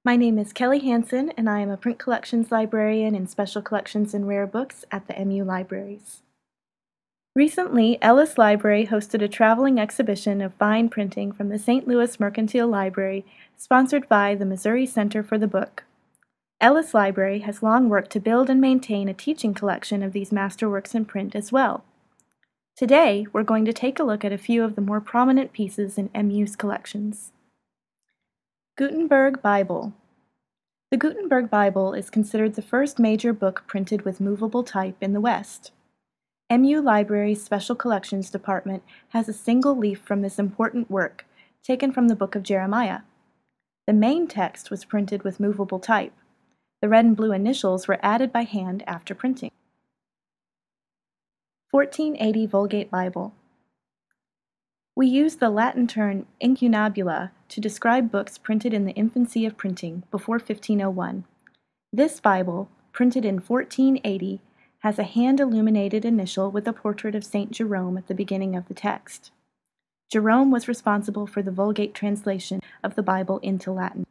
My name is Kelli Hansen, and I am a print collections librarian in special collections and rare books at the MU Libraries. Recently, Ellis Library hosted a traveling exhibition of fine printing from the St. Louis Mercantile Library, sponsored by the Missouri Center for the Book. Ellis Library has long worked to build and maintain a teaching collection of these masterworks in print as well. Today, we're going to take a look at a few of the more prominent pieces in MU's collections. Gutenberg Bible. The Gutenberg Bible is considered the first major book printed with movable type in the West. MU Library's Special Collections Department has a single leaf from this important work, taken from the Book of Jeremiah. The main text was printed with movable type. The red and blue initials were added by hand after printing. 1480 Vulgate Bible. We use the Latin term incunabula to describe books printed in the infancy of printing, before 1501. This Bible, printed in 1480, has a hand-illuminated initial with a portrait of St. Jerome at the beginning of the text. Jerome was responsible for the Vulgate translation of the Bible into Latin.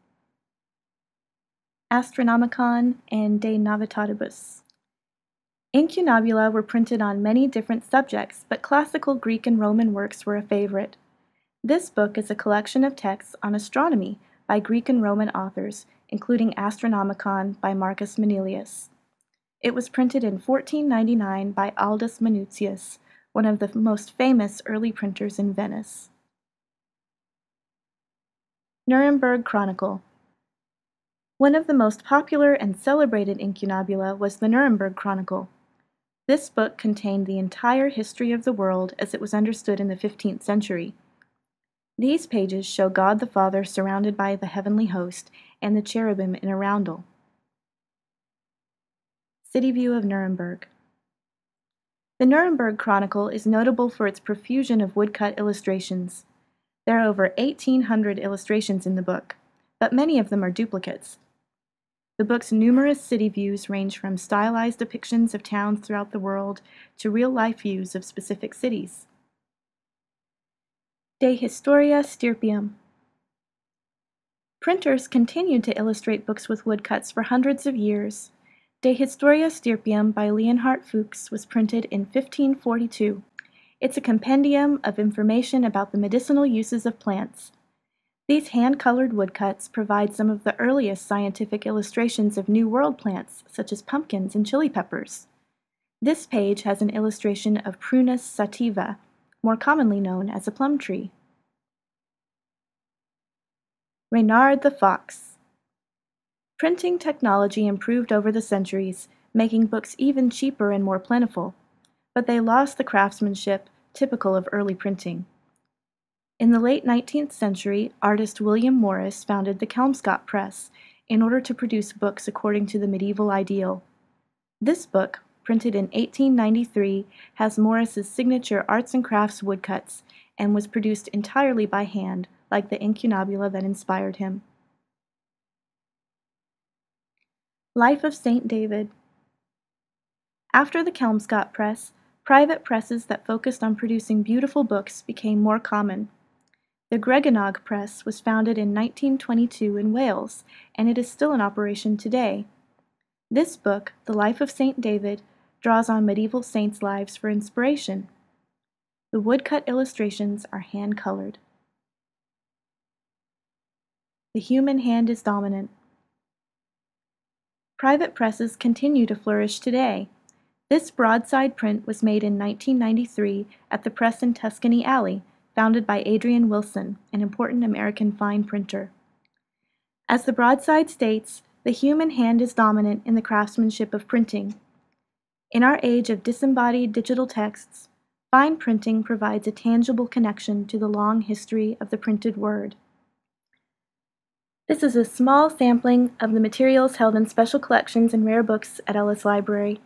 Astronomicon and De Navitatibus. Incunabula were printed on many different subjects, but classical Greek and Roman works were a favorite. This book is a collection of texts on astronomy by Greek and Roman authors, including Astronomicon by Marcus Manilius. It was printed in 1499 by Aldus Manutius, one of the most famous early printers in Venice. Nuremberg Chronicle. One of the most popular and celebrated incunabula was the Nuremberg Chronicle. This book contained the entire history of the world as it was understood in the 15th century. These pages show God the Father surrounded by the heavenly host and the cherubim in a roundel. City view of Nuremberg. The Nuremberg Chronicle is notable for its profusion of woodcut illustrations. There are over 1,800 illustrations in the book, but many of them are duplicates. The book's numerous city views range from stylized depictions of towns throughout the world to real-life views of specific cities. De Historia Stirpium. Printers continued to illustrate books with woodcuts for hundreds of years. De Historia Stirpium by Leonhard Fuchs was printed in 1542. It's a compendium of information about the medicinal uses of plants. These hand-colored woodcuts provide some of the earliest scientific illustrations of New World plants, such as pumpkins and chili peppers. This page has an illustration of Prunus sativa, more commonly known as a plum tree. Reynard the Fox. Printing technology improved over the centuries, making books even cheaper and more plentiful, but they lost the craftsmanship typical of early printing. In the late 19th century, artist William Morris founded the Kelmscott Press in order to produce books according to the medieval ideal. This book, printed in 1893, has Morris's signature arts and crafts woodcuts and was produced entirely by hand, like the incunabula that inspired him. Life of St. David. After the Kelmscott Press, private presses that focused on producing beautiful books became more common. The Gregan Aggress Press was founded in 1922 in Wales, and it is still in operation today. This book, The Life of St. David, draws on medieval saints' lives for inspiration. The woodcut illustrations are hand-colored. The human hand is dominant. Private presses continue to flourish today. This broadside print was made in 1993 at the press in Tuscany Alley, founded by Adrian Wilson, an important American fine printer. As the broadside states, the human hand is dominant in the craftsmanship of printing. In our age of disembodied digital texts, fine printing provides a tangible connection to the long history of the printed word. This is a small sampling of the materials held in special collections and rare books at Ellis Library.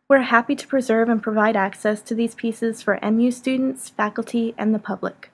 We're happy to preserve and provide access to these pieces for MU students, faculty, and the public.